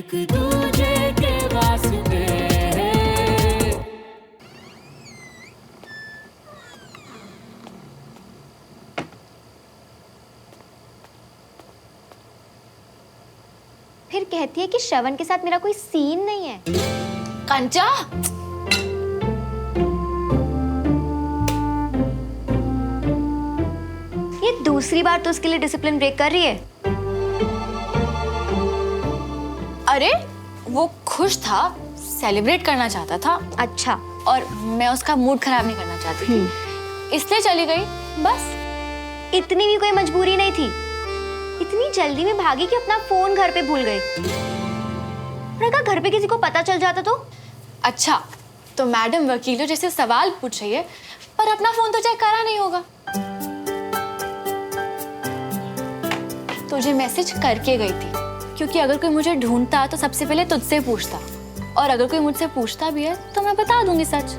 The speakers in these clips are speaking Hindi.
एक दूजे के वास्ते। फिर कहती है कि श्रवण के साथ मेरा कोई सीन नहीं है। कंचा, ये दूसरी बार तो उसके लिए डिसिप्लिन ब्रेक कर रही है। अरे वो खुश था, सेलिब्रेट करना चाहता था। अच्छा, और मैं उसका मूड खराब नहीं करना चाहती थी, इसलिए चली गई बस। इतनी भी कोई मजबूरी नहीं थी। इतनी जल्दी में भागी कि अपना फोन घर पे भूल गई। और अगर घर पे किसी को पता चल जाता तो? अच्छा, तो मैडम वकीलों जैसे सवाल पूछ रही है, पर अपना फोन तो चेक करा नहीं होगा। तुझे मैसेज करके गई थी, क्योंकि अगर कोई मुझे ढूंढता तो सबसे पहले तुझसे पूछता, और अगर कोई मुझसे पूछता भी है तो मैं बता दूंगी सच।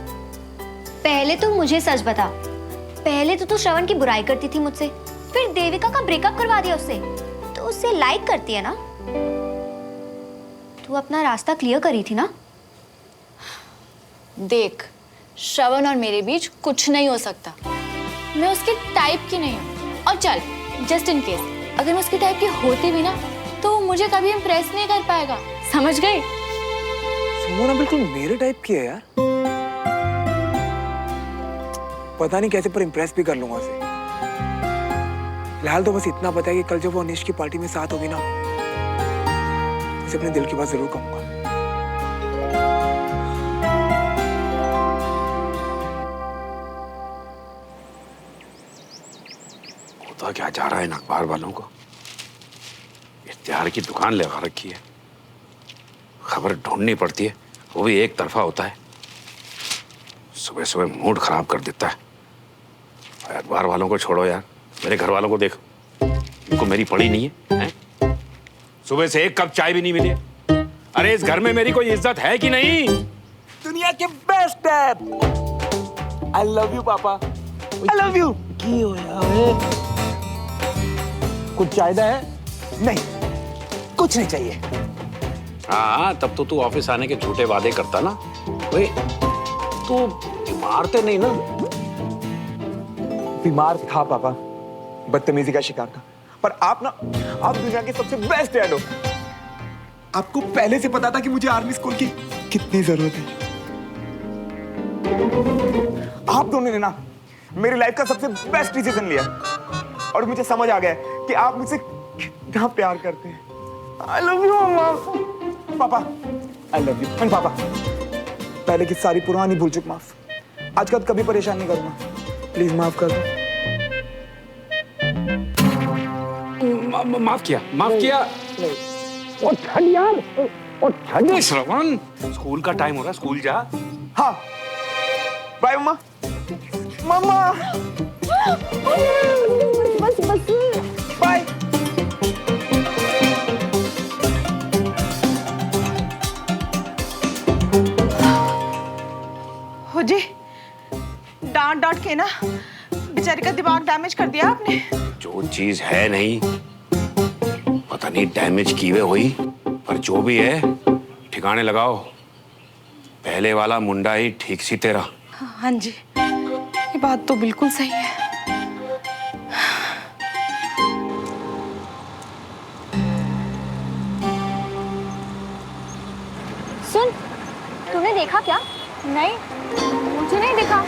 पहले तो मुझे सच बता। पहले तो तू श्रवण की बुराई करती थी मुझसे, फिर देविका का ब्रेकअप करवा दिया उससे, तो उससे लाइक करती है ना? तू अपना रास्ता क्लियर करी थी ना? देख, श्रवण और मेरे बीच कुछ नहीं हो सकता। मैं उसके टाइप की नहीं हूँ। और चल, जस्ट इन केस अगर मैं उसके टाइप की होती भी ना, तो वो मुझे कभी इम्प्रेस नहीं कर पाएगा, समझ गई? सुमोना बिल्कुल मेरे टाइप की है यार। पता नहीं कैसे पर इम्प्रेस भी कर लूंगा उसे। फिलहाल तो बस इतना पता है कि कल जब वो अनिश की पार्टी में साथ होगी ना, उसे अपने दिल की बात जरूर कहूंगा। होता क्या जा रहा है इन अखबार वालों को? इश्तिहार की दुकान लगा रखी है, खबर ढूंढनी पड़ती है, वो भी एक तरफा होता है। सुबह सुबह मूड खराब कर देता है। अखबार वालों को छोड़ो यार, मेरे घर वालों को देखो, इनको मेरी पड़ी नहीं है, हैं? सुबह से एक कप चाय भी नहीं मिली है। अरे इस घर में मेरी कोई इज्जत है कि नहीं? दुनिया के best dad. I love you पापा। I love you. की हो यार? कुछ चाहता है? नहीं, कुछ नहीं चाहिए। हाँ, तब तो तू ऑफिस आने के झूठे वादे करता ना। वही तू बीमार तो नहीं ना? बीमार था पापा, बदतमीजी का शिकार था। पर आप दुनिया के सबसे बेस्ट डैड हो। आपको पहले से पता था कि मुझे आर्मी स्कूल की कितनी जरूरत है। आप दोनों ने ना मेरी लाइफ का सबसे बेस्ट डिसीजन लिया, और मुझे समझ आ गया कि आप मुझसे कितना प्यार करते हैं। आई लव यू मम्मा। पापा, आई लव यू। एंड पापा, पहले की सारी पुरानी भूल चुक माफ। आज का कभी परेशान नहीं करूंगा। प्लीज माफ कर दो। माफ किया, माफ किया। ओ ठंड यार, ओ ठंड। श्रवण, स्कूल का टाइम हो रहा है, स्कूल जा। हाँ, बाय मम्मा। मम्मा, बस बस, बाय। हो जी, डांट डांट के ना बेचारी का दिमाग डैमेज कर दिया आपने। जो चीज है नहीं, पता नहीं डैमेज की हुई हुई, पर जो भी है ठिकाने लगाओ। पहले वाला मुंडा ही ठीक सी तेरा। हाँ जी, ये बात तो बिल्कुल सही है। सुन, तूने देखा क्या? नहीं, मुझे नहीं दिखा।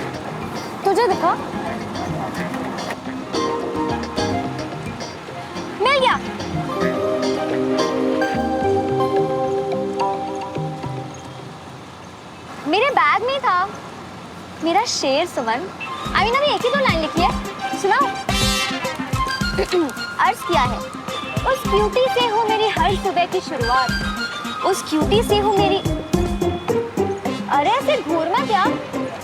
तुझे दिखा? मिल गया। मेरे बैग में था। मेरा शेर सुमन। अभी ना एक ही तो लाइन लिखी है, सुनाओ। अर्ज किया है, उस क्यूटी से हो मेरी हर सुबह की शुरुआत, उस क्यूटी से हो मेरी। अरे ऐसे घूर मत यार,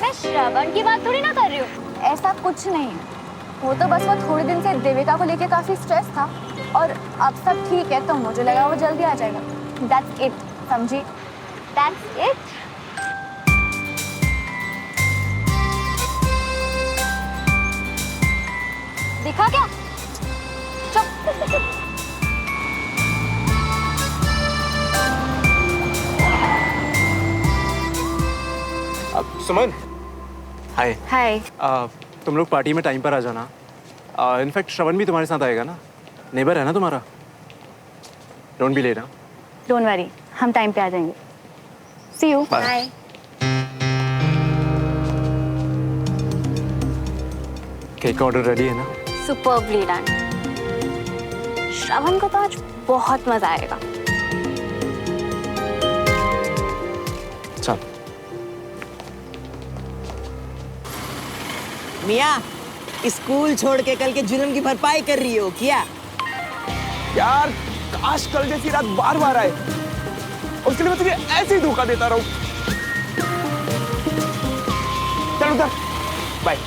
मैं श्रवण की बात थोड़ी ना कर रही हूँ। ऐसा कुछ नहीं है, वो तो बस वो थोड़े दिन से देविका को लेके काफी स्ट्रेस था, और अब सब ठीक है, तो मुझे लगा वो जल्दी आ जाएगा। That's it, समझी? That's it? दिखा क्या? चुप। सुमन हाय। हाय। तुम लोग पार्टी में टाइम पर आ जाना। इनफैक्ट श्रवण भी तुम्हारे साथ आएगा ना, नेबर है ना तुम्हारा, don't be late. Don't worry, हम टाइम पे आ जाएंगे। See you. बाय। केक का ऑर्डर रेडी है ना? Superbly done. श्रवण को तो आज बहुत मजा आएगा। चल। मिया, स्कूल छोड़ के कल के जुर्म की भरपाई कर रही हो क्या? यार काश कल जैसी रात बार बार आए, उसके लिए मैं तुझे ऐसे ही धोखा देता रहूं। चल उतर, बाय।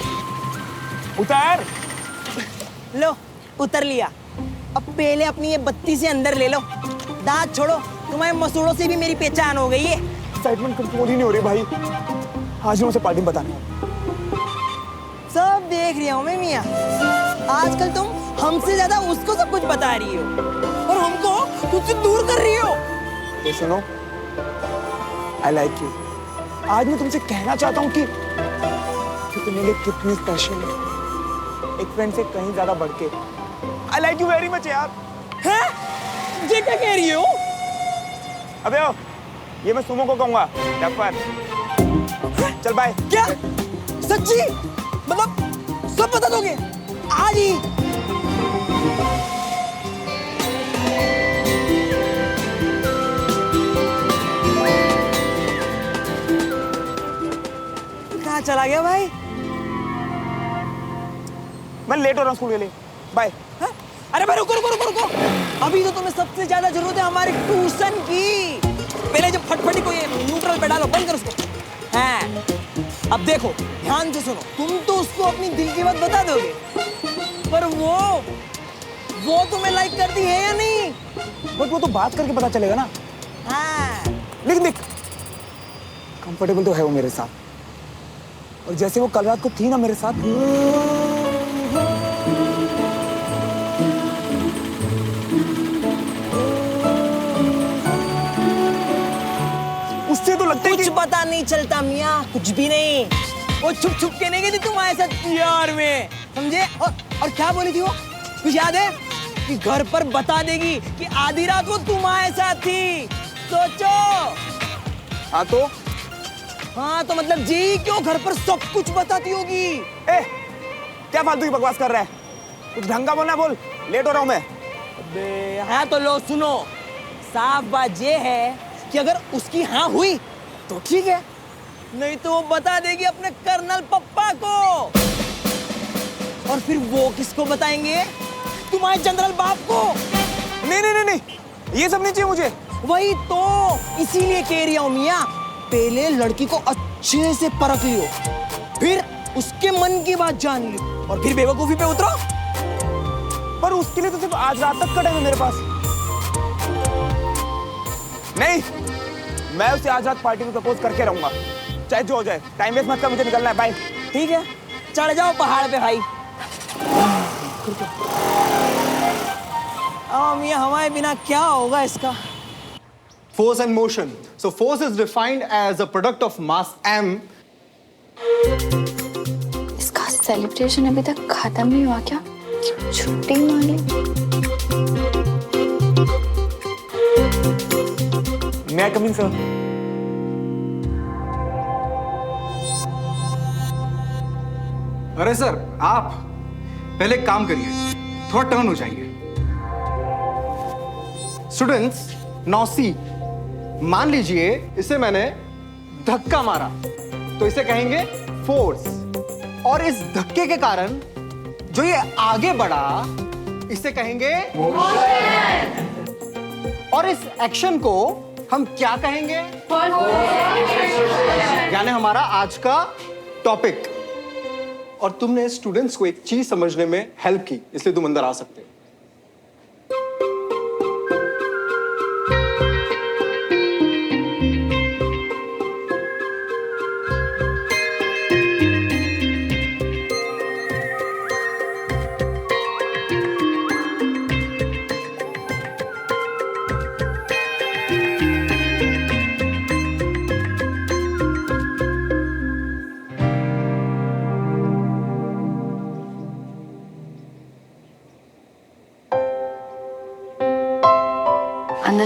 उतर। लो उतर लिया। अब पहले अपनी ये बत्ती से अंदर ले लो। दांत छोड़ो, तुम्हारे मसूड़ों से भी मेरी पहचान हो गई है। एक्साइटमेंट कंट्रोल ही नहीं हो रही भाई। आज मैं उसे पार्टी में बताना है। सब देख रही हूँ मैं मिया। आजकल तुम हमसे ज्यादा उसको सब कुछ बता रही हो और हमको खुद से दूर कर रही हो। तो सुनो, आई लाइक यू। आज मैं तुमसे कहना चाहता हूँ कि तुम्हें लिए कितनी स्पेशल है, एक फ्रेंड से कहीं ज्यादा बढ़ के। I like you very much यार। हैं? ये क्या कह रही हो? अबे ओ, ये मैं सुमो को कहूंगा। चल बाय। क्या सच्ची? मतलब सब बता दोगे आज ही? कहाँ चला गया भाई? मैं लेट हो रहा हूँ स्कूल के लिए। बाय। हाँ? अरे भाई रुको रुको रुको रुको, अभी तो तुम्हें सबसे ज्यादा जरूरत है हमारे ट्यूशन की। पहले जब फटफटी को ये न्यूट्रल पे डालो, बंद कर उसको। हाँ, अब देखो ध्यान से सुनो। तुम तो उसको अपनी दिल की बात बता दोगे, पर वो तुम्हें लाइक करती है या नहीं? बट वो तो बात करके पता चलेगा ना। हाँ। लेकिन देख, कंफर्टेबल तो है वो मेरे साथ, और जैसे वो कल रात को थी ना मेरे साथ, उससे तो लगता है कुछ कि पता नहीं चलता मियाँ, कुछ भी नहीं। वो छुप छुप के नहीं गई थी तुम्हारे साथ प्यार में, समझे? और क्या बोली थी वो, कुछ याद है? कि घर पर बता देगी कि आधी रात वो तुम्हारे साथ थी। सोचो। हाँ तो मतलब जी क्यों घर पर सब कुछ बताती होगी? ए, क्या फालतू की बकवास कर रहा है? कुछ ढंग का बोलना बोल, लेट हो रहा हूं मैं। अबे हाँ तो लो सुनो, साफ बात ये है कि अगर उसकी हाँ हुई तो ठीक है, नहीं तो वो बता देगी अपने कर्नल पप्पा को। और फिर वो किसको बताएंगे? तुम्हारे जनरल बाप को। नहीं नहीं नहीं नहीं, ये सब नहीं चाहिए मुझे। वही तो इसीलिए कह रही हूँ मियाँ, पहले लड़की को अच्छे से परख लियो, फिर उसके मन की बात जान लियो, और फिर बेवकूफी पे उतरो। पर उसके लिए तो सिर्फ आज रात तक का टाइम है मेरे पास। नहीं, मैं उसे आज रात पार्टी में प्रपोज करके रहूंगा, चाहे जो हो जाए। टाइम वेस्ट मत कर, मुझे निकलना है। बाय। ठीक है, चढ़ जाओ पहाड़ पे भाई। मियाँ हमारे बिना क्या होगा इसका? Force and motion. So force is defined as a product of mass m. इसका सेलिब्रेशन अभी तक खत्म नहीं हुआ क्या? छुट्टी मार ली। May I come in, sir? अरे सर, आप पहले एक काम करिए, थोड़ा टर्न हो जाइए। स्टूडेंट्स, नौसी, मान लीजिए इसे मैंने धक्का मारा, तो इसे कहेंगे फोर्स, और इस धक्के के कारण जो ये आगे बढ़ा, इसे कहेंगे और इस एक्शन को हम क्या कहेंगे? यानी हमारा आज का टॉपिक। और तुमने स्टूडेंट्स को एक चीज समझने में हेल्प की, इसलिए तुम अंदर आ सकते हो।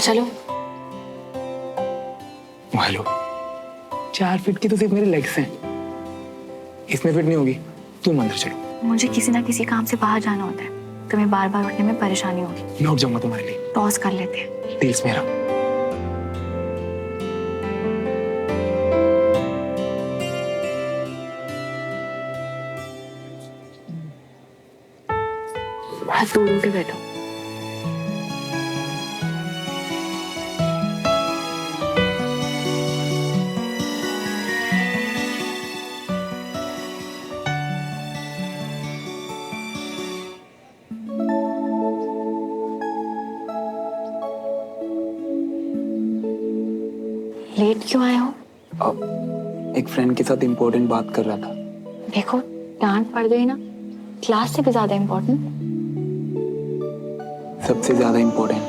चलो। हेलो, 4 फीट की तो सिर्फ मेरे लेग्स हैं, इसमें फिट नहीं होगी। तुम अंदर चलो। मुझे किसी ना किसी काम से बाहर जाना होता है, तुम्हें बार बार उठने में परेशानी होगी। मैं उठ जाऊंगा तुम्हारे लिए। टॉस कर लेते हैं। डील्स मेरा। हाथ दूर होके बैठो। लेट क्यों आए हो? एक फ्रेंड के साथ इम्पोर्टेंट बात कर रहा था। देखो, डांट पड़ गई ना, क्लास से भी ज्यादा इम्पोर्टेंट। सबसे ज्यादा इम्पोर्टेंट।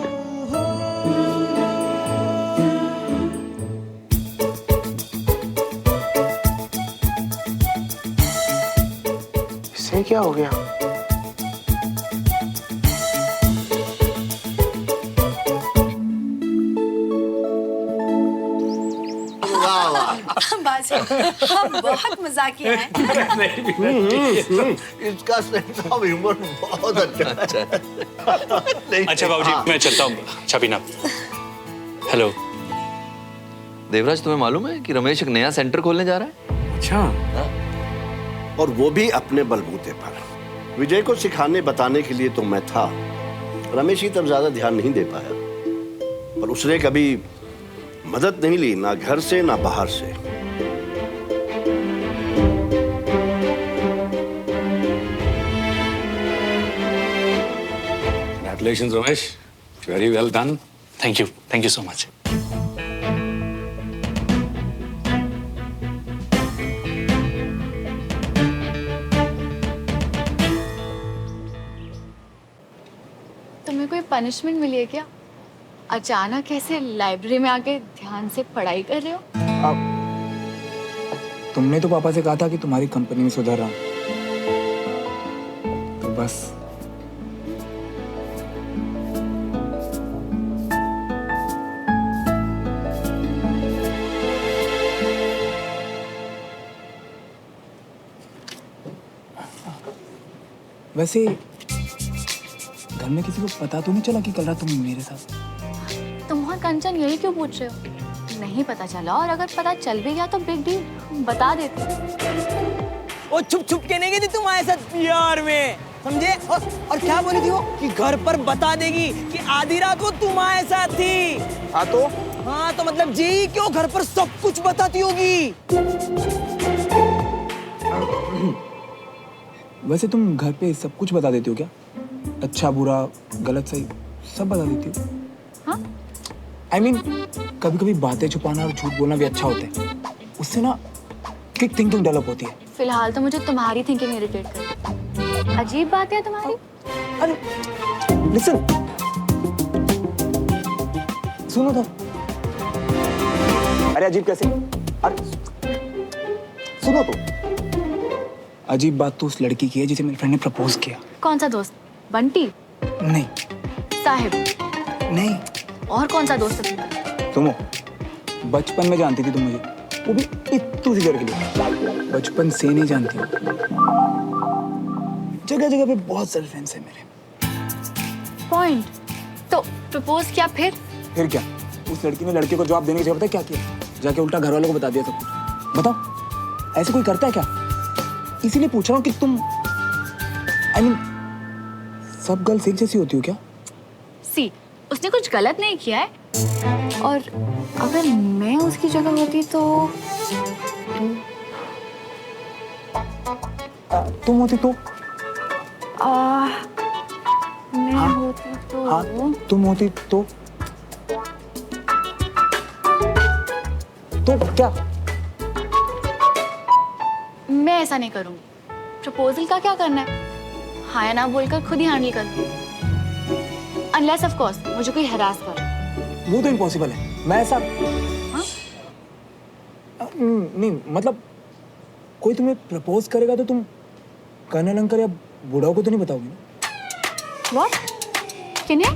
इससे क्या हो गया? हम बहुत मजाकिया हैं। इसका सेंस ऑफ ह्यूमर बहुत अच्छा है। अच्छा बाबूजी, मैं चलता हूँ चाबी ना। हेलो देवराज, तुम्हें मालूम है कि रमेश एक नया सेंटर खोलने जा रहा है? अच्छा, और वो भी अपने बलबूते पर। विजय को सिखाने बताने के लिए तो मैं था, रमेश ही तब ज्यादा ध्यान नहीं दे पाया, पर उसने कभी मदद नहीं ली, ना घर से ना बाहर से। Congratulations, Ramesh. Very well done. Thank you so much. तुम्हें कोई पनिशमेंट मिली है क्या? अचानक ऐसे लाइब्रेरी में आके ध्यान से पढ़ाई कर रहे हो? तुमने तो पापा से कहा था कि तुम्हारी कंपनी में सुधर रहा हूं, तो बस। वैसे घर में किसी को पता तो नहीं चला कि कल रात तुम मेरे साथ? तुम और कंचन यही क्यों पूछ रहे हो? नहीं पता चला, और अगर पता चल भी गया तो बिग डील, बता देते। वो छुप छुप के नहीं गई थी तुम्हारे साथ प्यार में, समझे? और क्या बोली थी वो कि घर पर बता देगी कि आधी रात वो तुम्हारे साथ थी। हाँ तो मतलब जी क्यों घर पर सब कुछ बताती होगी। वैसे तुम घर पे सब कुछ बता देती हो क्या? अच्छा बुरा गलत सही सब बता देती हो? हाँ? I mean, कभी कभी बातें छुपाना और झूठ बोलना भी अच्छा होता है, उससे ना क्विक थिंकिंग डेवलप होती है। फिलहाल तो मुझे तुम्हारी थिंकिंग इरिटेट करती है। अजीब बात है तुम्हारी। अरे लिसन, सुनो तो। अरे अजीब कैसे? अरे सुनो तो। अजीब बात तो उस लड़की की है जिसे मेरे फ्रेंड ने प्रपोज किया। कौन सा दोस्त? बंटी? नहीं। साहिब? नहीं। और कौन सा दोस्त है? तुम हो। बचपन में जानती थी तुम मुझे, वो भी इतनी सी देर के लिए। बचपन से नहीं जानती हो। जगह जगह पे बहुत सारे फ्रेंड्स हैं मेरे। पॉइंट। तो प्रपोज किया फिर क्या? उस लड़की ने लड़के को जवाब देने की जगह पता है क्या किया? जाके उल्टा घर वालों को बता दिया सब कुछ। बताओ, ऐसे कोई करता है क्या? इसीलिए पूछ रहा हूँ कि तुम I mean, सब गर्ल्स एक जैसी होती हो क्या? सी, उसने कुछ गलत नहीं किया है, और अगर मैं उसकी जगह होती तो तुम होती तो? मैं हाँ? होती तो? हाँ, तुम होती तो? तो क्या? मैं ऐसा नहीं करूंगी। प्रपोजल का क्या करना है? हाँ या ना बोलकर खुद ही हैंडल करूंगी। अनलेस ऑफ कोर्स मुझे कोई हरास करे। वो तो इम्पॉसिबल है। मैं ऐसा नहीं, मतलब कोई तुम्हें प्रपोज करेगा तो तुम कर्नल अंकल या बूढ़ाओं को तो नहीं बताओगी ना? What? किन्हें?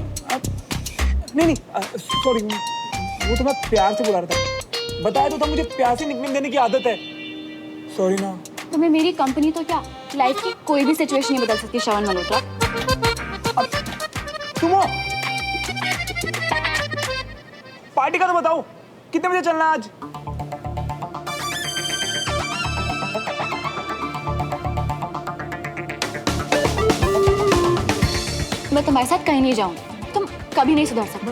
नहीं सॉरी, वो तो मैं प्यार से बुला रहा था। बताया तो था मुझे प्यार से निकनेम देने की आदत है। सॉरी ना। तुम्हें मेरी कंपनी तो क्या, लाइफ की कोई भी सिचुएशन नहीं बदल सकती श्रवण मल्होत्रा। तुम पार्टी का तो बताओ, कितने बजे चलना आज? मैं तुम्हारे साथ कहीं नहीं जाऊँ, तुम कभी नहीं सुधर सकते।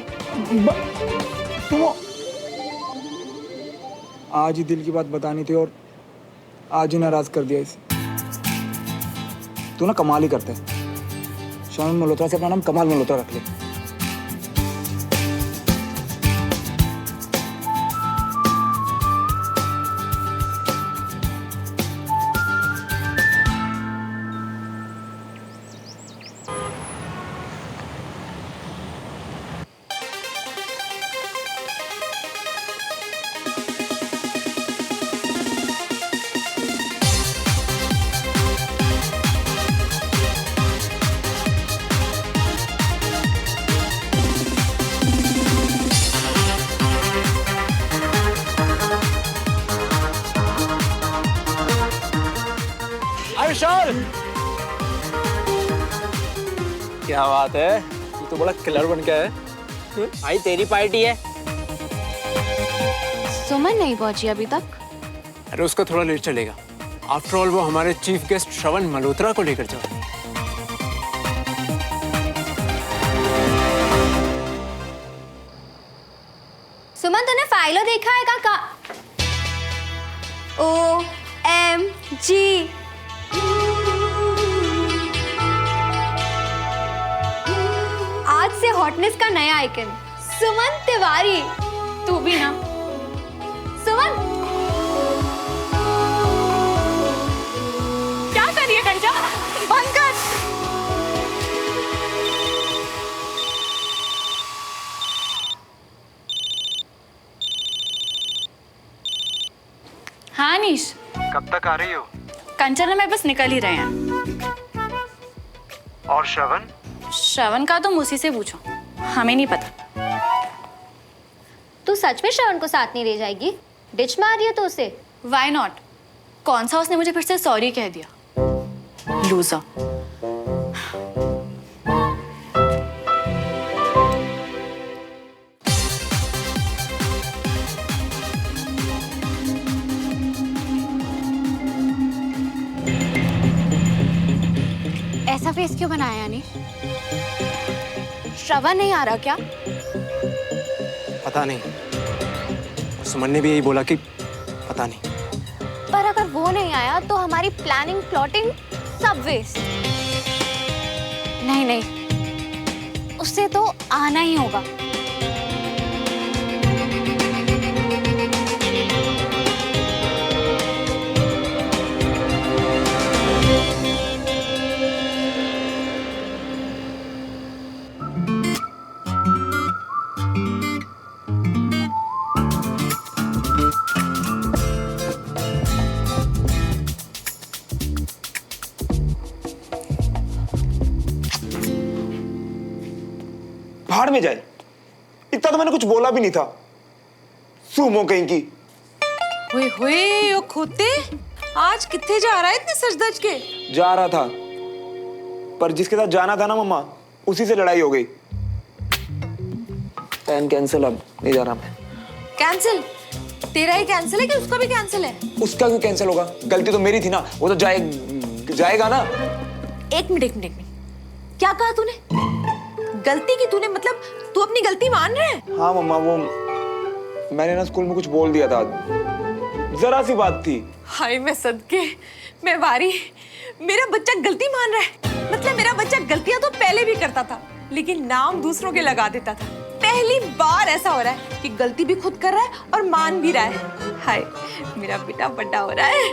तुम आज ही दिल की बात बतानी थी और आज ही नाराज कर दिया इसे। तू ना कमाल ही करता है। श्रवण मल्होत्रा से अपना नाम कमाल मल्होत्रा रख ले। विशाल, क्या बात है, तू तो बड़ा किलर बन गया है। भाई तेरी पार्टी है। सुमन नहीं पहुंची अभी तक? अरे उसका थोड़ा लेट चलेगा। आफ्टर ऑल वो हमारे चीफ गेस्ट श्रवण मल्होत्रा को लेकर जा रही है। सुमन तूने फाइलों देखा है का? OMG, आज से हॉटनेस का नया आइकन सुमन तिवारी। तू भी ना। सुमन क्या कर रही है कंचा? बंद कर। हाँ निश, कब तक आ रही हो? कंचन में बस निकल ही रहे हैं। और श्रवण? श्रवण का तुम उसी से पूछो, हमें नहीं पता। तू सच में श्रवण को साथ नहीं ले जाएगी? डिच मार रही है तो उसे। Why not? कौन सा उसने मुझे फिर से सॉरी कह दिया? लूजर। ऐसा फेस क्यों बनाया यानी? श्रवण नहीं आ रहा क्या? पता नहीं, सुमन ने भी यही बोला कि पता नहीं। पर अगर वो नहीं आया तो हमारी प्लानिंग प्लॉटिंग सब वेस्ट। नहीं नहीं, उससे तो आना ही होगा। भाड़ में जाए, इतना तो मैंने कुछ बोला भी नहीं था। सुमो कहीं की। हुए हुए ओ खोते, आज कितने जा रहा है इतने सज धज के? जा रहा था, पर जिसके साथ जाना था ना मम्मा, उसी से लड़ाई हो गई। प्लान कैंसिल, अब नहीं जा रहा मैं। कैंसिल? तेरा ही कैंसिल है कि उसका भी कैंसिल है? उसका क्यों कैंसिल होगा? गलती तो मेरी थी ना, वो तो जाएगा ना। एक मिनट, क्या कहा तूने? गलती की तूने, मतलब तू अपनी गलती मान रहा है? हाँ मम्मा, वो मैंने ना स्कूल में कुछ बोल दिया था, जरा सी बात थी। हाय मैं सदके, मैं वारी, मेरा बच्चा गलती मान रहा है। मतलब मेरा बच्चा गलतियां तो पहले भी करता था, लेकिन नाम दूसरों के लगा देता था। पहली बार ऐसा हो रहा है कि गलती भी खुद कर रहा है और मान भी रहा है। हाय मेरा बेटा बड़ा हो रहा है।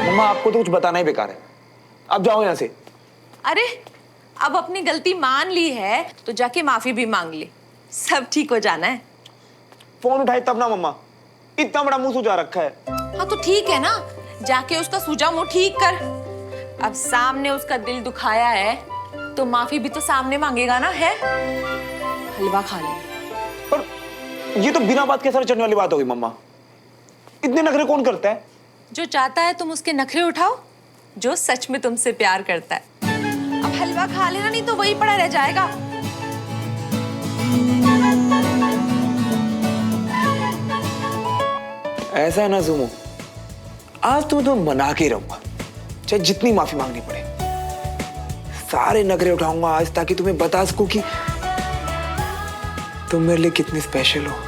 मम्मा आपको तो कुछ बताना ही बेकार है, अब जाओ यहाँ से। अरे अब अपनी गलती मान ली है तो जाके माफी भी मांग ले, सब ठीक हो जाना है। फोन उठाए तब ना मम्मा, इतना बड़ा मुंह सुजा रखा है। हाँ तो ठीक है ना, जाके उसका सूजा मुंह ठीक कर। अब सामने उसका दिल दुखाया है तो माफी भी तो सामने मांगेगा ना, है? हलवा खा लेना। पर ये तो बिना बात के असर चढ़ने वाली बात होगी मम्मा। इतने नखरे कौन करता है? जो चाहता है तुम उसके नखरे उठाओ, जो सच में तुमसे प्यार करता है। अब हलवा खा लेना, नहीं तो वही पड़ा रह जाएगा। ऐसा है ना सुमो, आज तो मैं तुम्हें मना के रहूंगा, चाहे जितनी माफी मांगनी पड़े। सारे नखरे उठाऊंगा आज, ताकि तुम्हें बता सकूं कि तुम मेरे लिए कितनी स्पेशल हो।